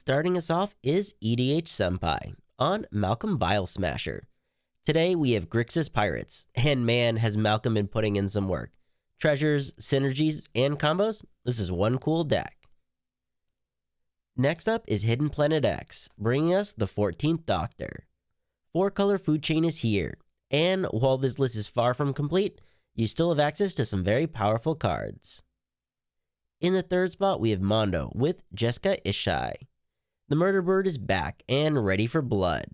Starting us off is EDH Senpai on Malcolm Vialsmasher. Today we have Grixis Pirates, and man has Malcolm been putting in some work. Treasures, synergies, and combos, this is one cool deck. Next up is Hidden Planet X, bringing us the 14th Doctor. 4-color food chain is here, and while this list is far from complete, you still have access to some very powerful cards. In the third spot we have Mondo with Jeska Ishai. The Murder Bird is back and ready for blood.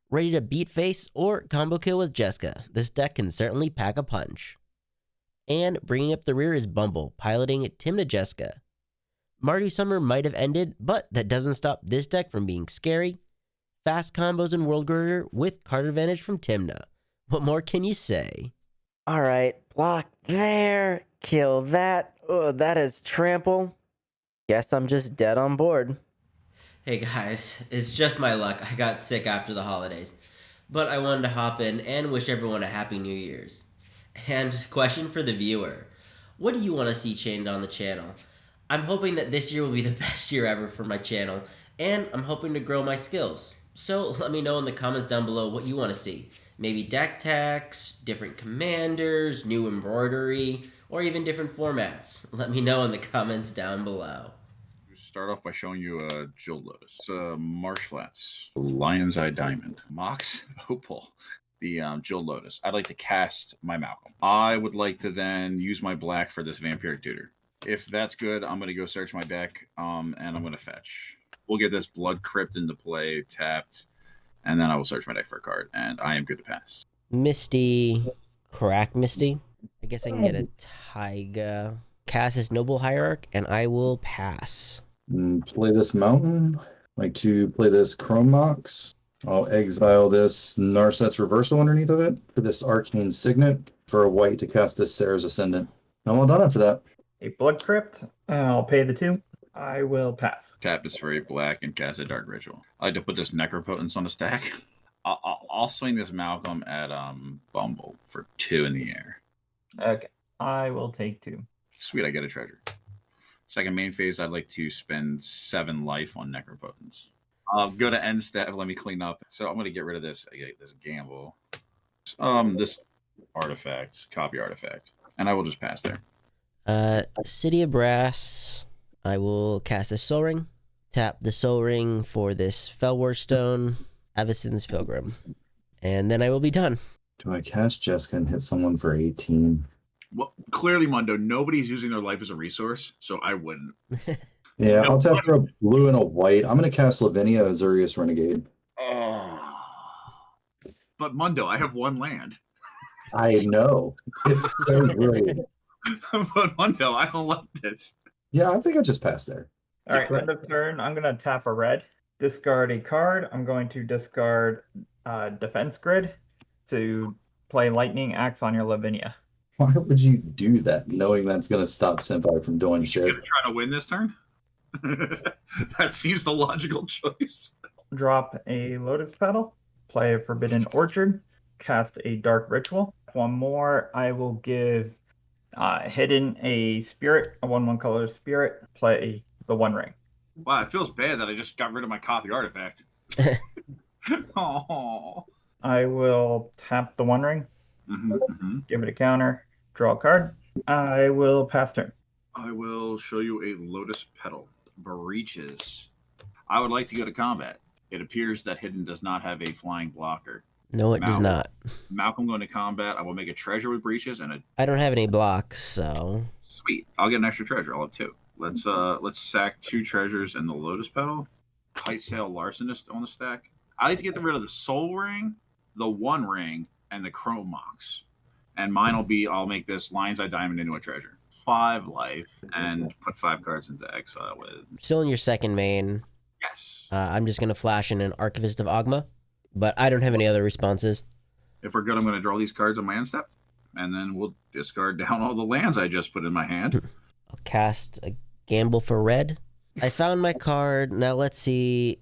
Ready to beat face or combo kill with Jeska, this deck can certainly pack a punch. And bringing up the rear is Bumble, piloting Tymna Jeska. Mardu Summer might have ended, but that doesn't stop this deck from being scary. Fast combos in Worldgorger with card advantage from Tymna. What more can you say? Alright, block there, kill that. Oh, that is trample. Guess I'm just dead on board. Hey guys, it's just my luck. I got sick after the holidays. But I wanted to hop in and wish everyone a happy New Year's. And question for the viewer. What do you want to see changed on the channel? I'm hoping that this year will be the best year ever for my channel, and I'm hoping to grow my skills. So let me know in the comments down below what you want to see. Maybe deck tax, different commanders, new embroidery, or even different formats. Let me know in the comments down below. Start off by showing you a Jeweled Lotus. It's a Marsh Flats, Lion's Eye Diamond, Mox Opal, the Jeweled Lotus. I'd like to cast my Malcolm. I would like to then use my black for this Vampiric Tutor. If that's good, I'm going to go search my deck, and I'm going to fetch. We'll get this Blood Crypt into play, tapped, and then I will search my deck for a card, and I am good to pass. Misty, Crack Misty. I guess I can get a Taiga. Cast this Noble Hierarch, and I will pass. Play this Mountain. Like to play this Chrome Mox. I'll exile this Narset's Reversal underneath of it for this Arcane Signet for a white to cast this Sarah's Ascendant. I'm all done after that. A Blood Crypt, I'll pay the 2. I will pass. Tap this for a black and cast a Dark Ritual. I like to put this Necropotence on the stack. I'll swing this Malcolm at Bumble for 2 in the air. Okay, I will take 2. Sweet, I get a treasure. Second main phase, I'd like to spend 7 life on Necropotence. I'll go to end step. Let me clean up. So I'm going to get rid of this. I get this gamble. This artifact, copy artifact, and I will just pass there. City of Brass. I will cast a Soul Ring. Tap the Soul Ring for this Felwar Stone, Avacyn's Pilgrim. And then I will be done. Do I cast Jeska and hit someone for 18? Well, clearly, Mundo, nobody's using their life as a resource, so I wouldn't. Yeah, I'll tap for a blue and a white. I'm going to cast Lavinia Azurius Renegade. Oh. But Mundo, I have 1 land. I know. It's so great. But Mundo, I don't like this. Yeah, I think I just passed there. All right, end of turn. I'm going to tap a red, discard a card. I'm going to discard Defense Grid to play Lightning Axe on your Lavinia. Why would you do that, knowing that's going to stop Senpai from doing He's shit? going to try to win this turn? That seems the logical choice. Drop a Lotus Petal, play a Forbidden Orchard, cast a Dark Ritual. 1 more, I will give Hidden a Spirit, a 1/1 color Spirit, play the One Ring. Wow, it feels bad that I just got rid of my copy artifact. Oh. I will tap the One Ring, give it a counter, draw a card. I will pass turn. I will show you a Lotus Petal. Breaches. I would like to go to combat. It appears that Hidden does not have a flying blocker. No, it does not. Malcolm going to combat. I will make a treasure with breaches and a. I don't have any blocks, so. Sweet. I'll get an extra treasure. I'll have 2. Let's sack 2 treasures and the Lotus Petal. Kite Sail Larcenist on the stack. I like to get rid of the Soul Ring, the One Ring, and the Chrome Mox. And mine will be, I'll make this Lion's Eye Diamond into a treasure. 5 life and put 5 cards into exile with. Still in your second main. Yes. I'm just going to flash in an Archivist of Ogma, but I don't have any other responses. If we're good, I'm going to draw these cards on my end step, and then we'll discard down all the lands I just put in my hand. I'll cast a Gamble for red. I found my card. Now let's see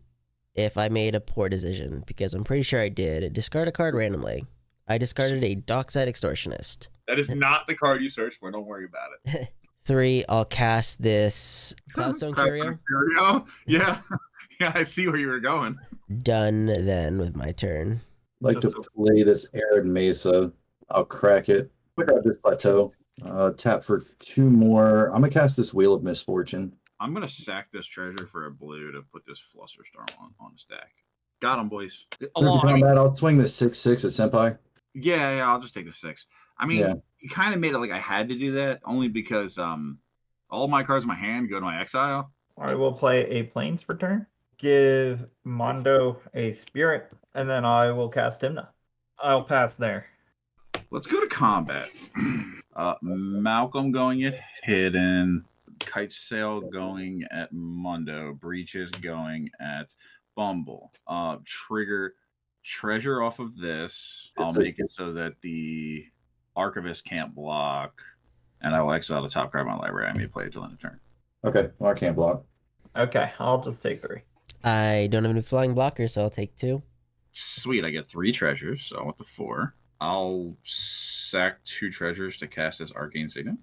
if I made a poor decision, because I'm pretty sure I did. Discard a card randomly. I discarded a Dockside Extortionist. That is not the card you searched for. Don't worry about it. 3, I'll cast this Cloudstone Curio. Yeah. Yeah, I see where you were going. Done then with my turn. Like to play this arid mesa. I'll crack it. Pick out this plateau. Tap for 2 more. I'm gonna cast this Wheel of Misfortune. I'm gonna sack this treasure for a blue to put this Fluster Star on the stack. Got him, boys. I'll swing the 6/6 at Senpai. Yeah, I'll just take the 6. I mean, Yeah. you kind of made it like I had to do that only because all my cards in my hand go to my exile. I will play a Plains for turn. Give Mondo a Spirit, and then I will cast Tymna. I'll pass there. Let's go to combat. Malcolm going at Hidden. Kite Sail going at Mondo. Breaches going at Bumble. Trigger treasure off of this. I'll make it so that the Archivist can't block. And I will exile the top card of my library. I may play it till end of turn. Okay, well, I can't block. Okay, I'll just take 3. I don't have any flying blockers, so I'll take 2. Sweet, I get 3 treasures, so I want the 4. I'll sack 2 treasures to cast this Arcane Signet.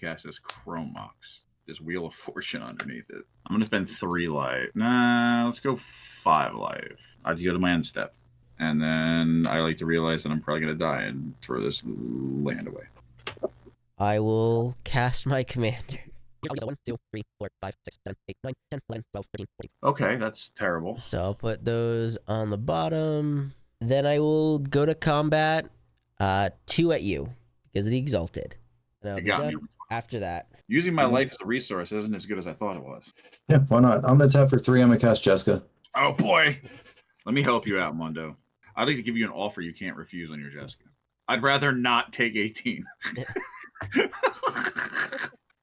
Cast this Chrome Mox. This Wheel of Fortune underneath it. I'm going to spend 3 life. Nah, let's go 5 life. I have to go to my end step. And then I like to realize that I'm probably going to die and throw this land away. I will cast my commander. 1, 2, 3, 4, 5, 6, 7, 8, 9, 10, 11, 12, 13, 14. Okay, that's terrible. So I'll put those on the bottom. Then I will go to combat. 2 at you because of the Exalted. And I'll You be got done me. after that. Using my life as a resource isn't as good as I thought it was. Yeah, why not? I'm gonna tap for 3. I'm gonna cast Jeska. Oh boy. Let me help you out, Mondo. I'd like to give you an offer you can't refuse on your Jeska. I'd rather not take 18.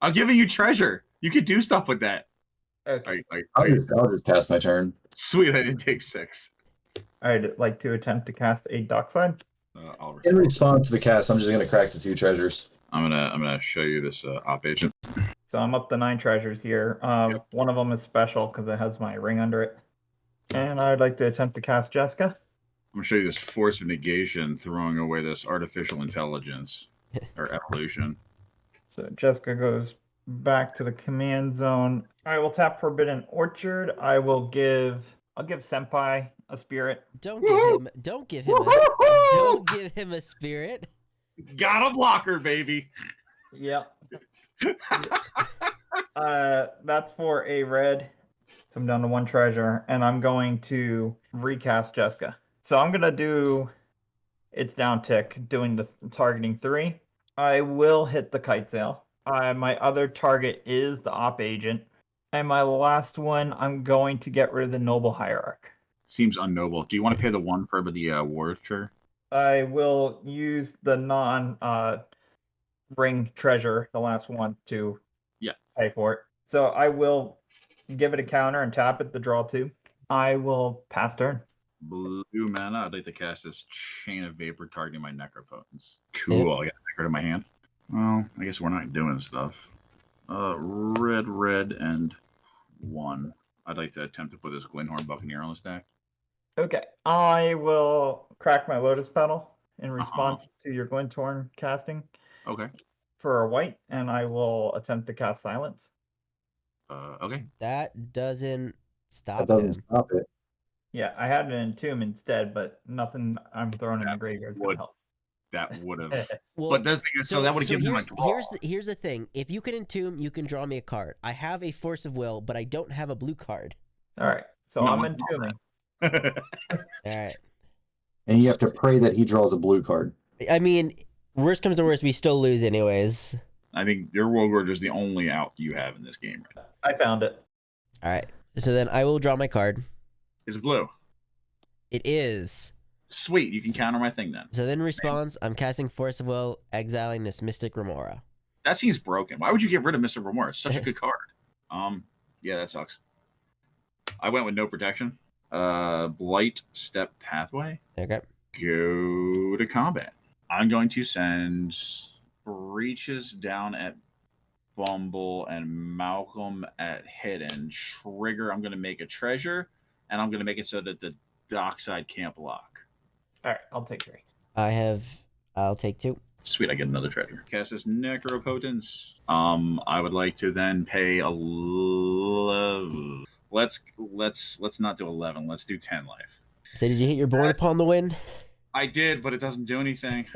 I'm giving you treasure. You could do stuff with that. Okay. I'll just pass my turn. Sweet, I didn't take 6. I'd like to attempt to cast a Dockside. I'll In respond. response to the cast, I'm just gonna crack the 2 treasures. I'm gonna show you this op agent. So I'm up to 9 treasures here. Yep. One of them is special because it has my ring under it. And I'd like to attempt to cast Jeska. I'm gonna show you this force of negation, throwing away this artificial intelligence or evolution. So Jeska goes back to the command zone. I will tap Forbidden Orchard. I'll give Senpai a Spirit. Don't give him a spirit. Got a blocker, baby. Yep. That's for a red. So I'm down to 1 treasure, and I'm going to recast Jeska. So I'm gonna do its down tick, doing the targeting 3. I will hit the Kite Sail. My other target is the Op Agent. And my last one, I'm going to get rid of the Noble Hierarch. Seems unnoble. Do you want to pay the 1 for the Warrior? I will use the ring treasure, the last one, to pay for it. So I will give it a counter and tap it to draw 2. I will pass turn. Blue mana. I'd like to cast this Chain of Vapor targeting my Necropotence. Cool. I got a card in my hand. Well, I guess we're not doing stuff. Red, and 1. I'd like to attempt to put this Glenhorn Buccaneer on the stack. Okay. I will crack my Lotus Petal in response to your Glinthorn casting Okay. for a white, and I will attempt to cast Silence. Okay. That doesn't stop That doesn't him. stop it. Yeah, I had an Entomb instead, but nothing I'm throwing in the graveyard is going to help. That would have. Well, But the thing is, so that would have given him a draw. here's the thing. If you can entomb, you can draw me a card. I have a Force of Will, but I don't have a blue card. All right, so No, I'm it's not entombing. All right. And you have to pray that he draws a blue card. I mean, worst comes to worst, we still lose anyways. I think your Worldgorger is the only out you have in this game right now. I found it. All right. So then I will draw my card. It's blue. It is. Sweet. You can counter my thing then. So then in response, I'm casting Force of Will, exiling this Mystic Remora. That seems broken. Why would you get rid of Mr. Remora? It's such a good card. Yeah, that sucks. I went with no protection. Blight Step Pathway. Okay. Go to combat. I'm going to send Breaches down at Bumble and Malcolm at Hidden. Trigger, I'm going to make a treasure, and I'm going to make it so that the dockside can't block. All right, I'll take 3. I'll take 2. Sweet, I get another treasure. Cast this Necropotence. I would like to then pay 11 let's not do 11. Let's do 10 life. So did you hit your Born Upon the Wind? I did, but it doesn't do anything.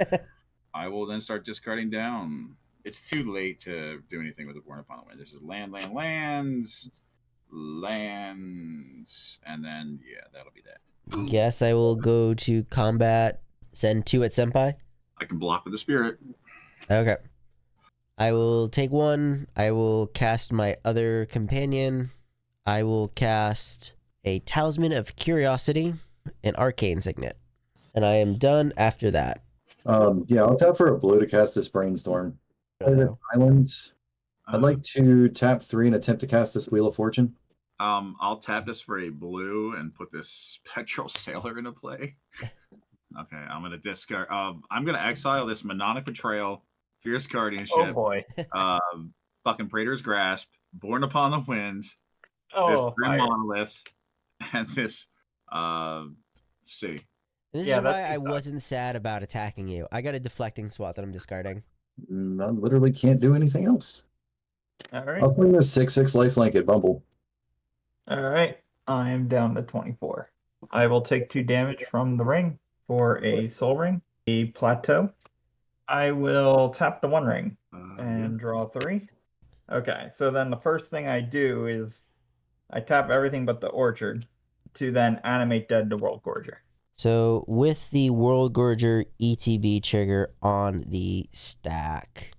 I will then start discarding down. It's too late to do anything with the Born Upon the Wind. This is lands, and then yeah, that'll be that. Guess I will go to combat, send 2 at Senpai. I can block with the spirit. Okay. I will take 1. I will cast my other companion. I will cast a Talisman of Curiosity, an Arcane Signet. And I am done after that. Yeah, I'll tap for a blue to cast this Brainstorm. Play this island. I'd like to tap 3 and attempt to cast this Wheel of Fortune. I'll tap this for a blue and put this Spectral Sailor into play. Okay, I'm gonna discard. I'm gonna exile this Mononic Betrayal, Fierce Guardianship. Oh boy. Fucking Praetor's Grasp, Born Upon the Wind, this Grim Fire. Monolith, and this C. This Yeah, is why that's I just wasn't sad about attacking you. I got a deflecting swat that I'm discarding. I literally can't do anything else. All right. I'll swing this 6/6 lifelink at Bumble. All right. I am down to 24. I will take 2 damage from the ring for a soul ring, a plateau. I will tap the 1 ring and draw 3. Okay, so then the first thing I do is I tap everything but the orchard to then animate dead the Worldgorger. So with the Worldgorger ETB trigger on the stack,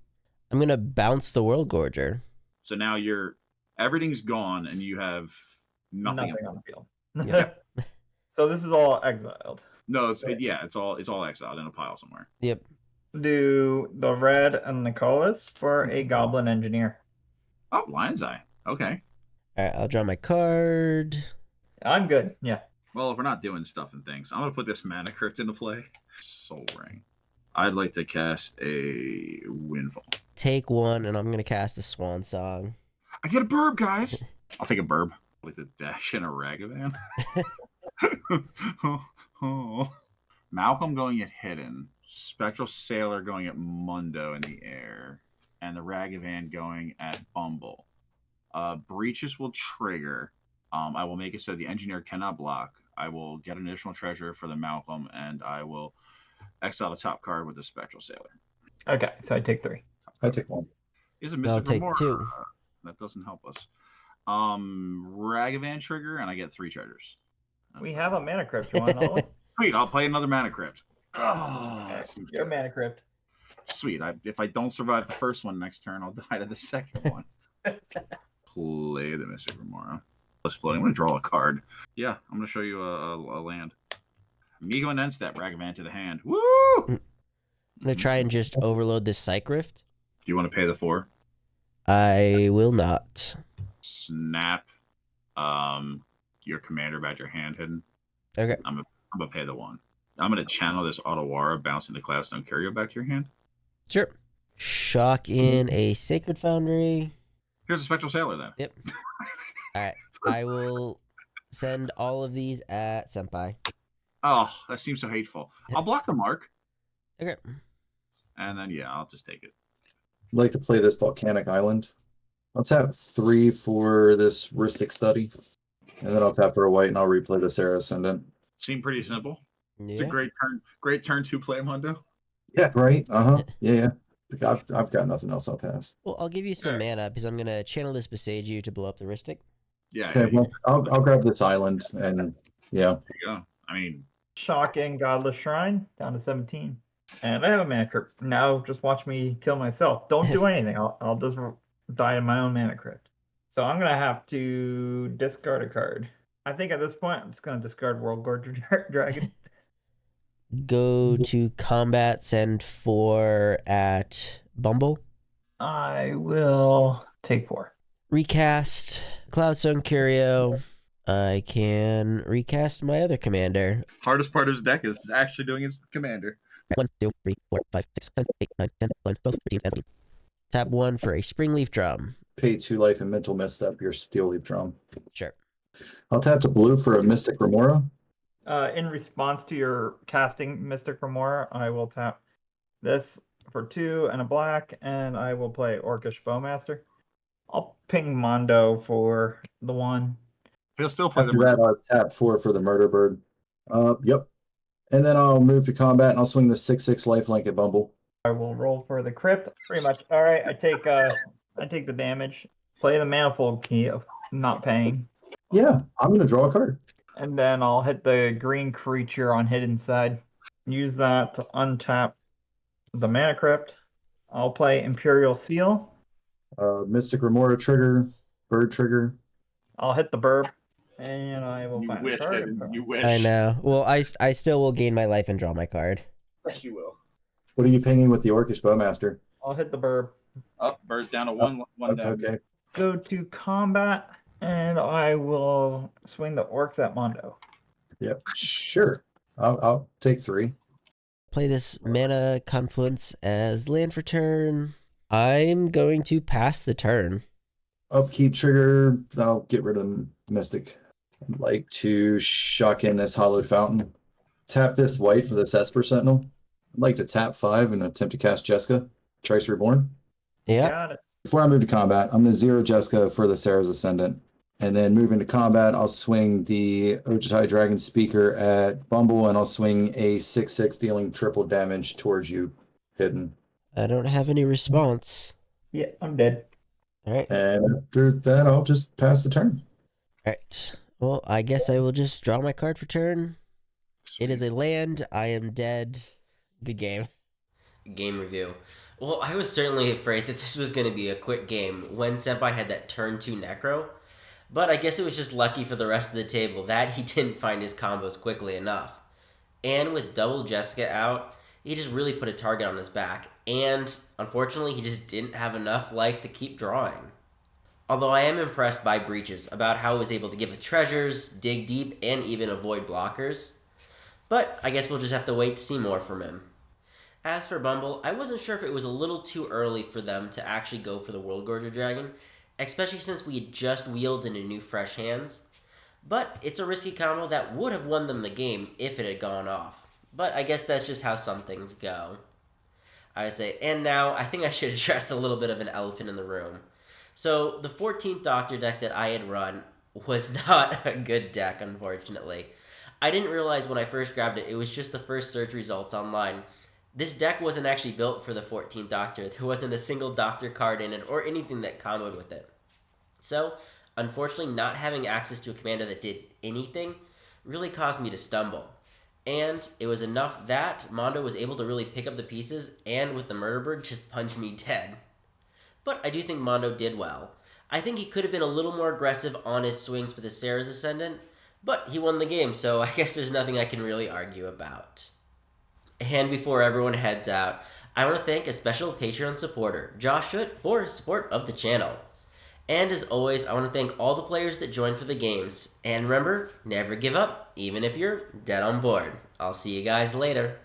I'm going to bounce the Worldgorger. So now everything's gone and you have nothing on the field. Yeah. So this is all exiled. No, it's all exiled in a pile somewhere. Yep. Do the red and the colors for a goblin engineer. Oh, Lion's Eye. Okay. All right, I'll draw my card. I'm good. Yeah. Well, if we're not doing stuff and things, I'm gonna put this Mana Crypt into play. Soul Ring. I'd like to cast a Windfall. Take 1, and I'm going to cast the Swan Song. I get a burb, guys. I'll take a burb. With a dash and a Ragavan. Oh. Malcolm going at Hidden. Spectral Sailor going at Mundo in the air. And the Ragavan going at Bumble. Breaches will trigger. I will make it so the engineer cannot block. I will get an additional treasure for the Malcolm, and I will exile the top card with the Spectral Sailor. Okay, so I take 3. I take 1. Is a I'll Mystic take Remora. 2. That doesn't help us. Ragavan trigger, and I get 3 treasures. We have a Mana Crypt, you want to know it? Sweet, I'll play another Mana Crypt. Oh, Okay, that seems your good. Mana Crypt. Sweet. If I don't survive the first one next turn, I'll die to the second one. Play the Mystic Remora. Plus floating. I'm going to draw a card. Yeah, I'm going to show you a land. Migo and Endstep, Ragavan to the hand. Woo! I'm going to try and just overload this Psych Rift. Do you want to pay the 4? I will not. Snap your commander back to your hand hidden. Okay. I'm gonna pay the 1. I'm gonna channel this Otawara, bouncing the Cloudstone Curio back to your hand. Sure. Shock in a Sacred Foundry. Here's a Spectral Sailor then. Yep. All right. I will send all of these at Senpai. Oh, that seems so hateful. I'll block the mark. Okay. And then yeah, I'll just take it. I'd like to play this Volcanic Island. I'll tap 3 for this Rhystic Study. And then I'll tap for a white and I'll replay the Sarah Ascendant. Seemed pretty simple. Yeah. It's a great turn to play, Mundo. Yeah, right. Yeah. I've got nothing else. I'll pass. Well, I'll give you some mana because I'm going to channel this beside you to blow up the Rhystic. Yeah, Okay, well, I'll grab this island and yeah. there you go. I mean, Shocking Godless Shrine down to 17. And I have a Mana Crypt. Now just watch me kill myself. Don't do anything. I'll just die in my own Mana Crypt. So I'm going to have to discard a card. I think at this point, I'm just going to discard Worldgorger Dragon. Go to combat, send 4 at Bumble. I will take 4. Recast Cloudstone Curio. I can recast my other commander. hardest part of his deck is actually doing his commander. 1, 2, 3, 4, 5, 6, 7, 8, 9, 10, 11, 12, 13, 14. Tap 1 for a Springleaf Drum. Pay 2 life and mental misstep your Steel Leaf Drum. Sure. I'll tap the blue for a Mystic Remora. In response to your casting Mystic Remora, I will tap this for 2 and a black, and I will play Orcish Bowmaster. I'll ping Mondo for the 1. He'll still play After that, I'll tap 4 for the murder bird. Yep. And then I'll move to combat and I'll swing the 6/6 lifelink at Bumble. I will roll for the crypt. Pretty much. All right, I take the damage. Play the manifold key of not paying. Yeah, I'm gonna draw a card. And then I'll hit the green creature on hidden side. Use that to untap the mana crypt. I'll play Imperial Seal. Mystic Remora trigger, bird trigger. I'll hit the burb. And I will You find wish, a card. Evan, you wish. I know. Well, I still will gain my life and draw my card. Yes, you will. What are you pinging with the Orcish Bowmaster? I'll hit the burb. Up, bird's down to one down. Okay. Go to combat, and I will swing the orcs at Mondo. Yep. Sure. I'll take 3. Play this mana confluence as land for turn. I'm going to pass the turn. Upkeep trigger. I'll get rid of Mystic. I'd like to shock in this Hollowed Fountain. Tap this white for this Esper Sentinel. I'd like to tap 5 and attempt to cast Jeska, Trice Reborn. Yeah. Got it. Before I move to combat, I'm going to 0 Jeska for the Sarah's Ascendant. And then moving to combat, I'll swing the Ojutai Dragon Speaker at Bumble, and I'll swing a 6/6 dealing triple damage towards you, hidden. I don't have any response. Yeah, I'm dead. All right. And after that, I'll just pass the turn. All right. Well, I guess I will just draw my card for turn. It is a land. I am dead. Good game. Game review. Well, I was certainly afraid that this was going to be a quick game when Senpai had that turn 2 Necro. But I guess it was just lucky for the rest of the table that he didn't find his combos quickly enough. And with double Jeska out, he just really put a target on his back. And unfortunately, he just didn't have enough life to keep drawing. Although I am impressed by Breaches about how he was able to give the treasures, dig deep, and even avoid blockers. But I guess we'll just have to wait to see more from him. As for Bumble, I wasn't sure if it was a little too early for them to actually go for the Worldgorger Dragon, especially since we had just wheeled into new fresh hands. But it's a risky combo that would have won them the game if it had gone off. But I guess that's just how some things go. I would say, and now I think I should address a little bit of an elephant in the room. So the 14th Doctor deck that I had run was not a good deck, unfortunately. I didn't realize when I first grabbed it, it was just the first search results online. This deck wasn't actually built for the 14th Doctor. There wasn't a single Doctor card in it or anything that comboed with it. So, unfortunately, not having access to a commander that did anything really caused me to stumble. And it was enough that Mondo was able to really pick up the pieces and with the Murder Bird just punch me dead. But I do think Mondo did well. I think he could have been a little more aggressive on his swings with his Sarah's Ascendant, but he won the game, so I guess there's nothing I can really argue about. And before everyone heads out, I want to thank a special Patreon supporter, Josh Schutt, for his support of the channel. And as always, I want to thank all the players that joined for the games. And remember, never give up, even if you're dead on board. I'll see you guys later.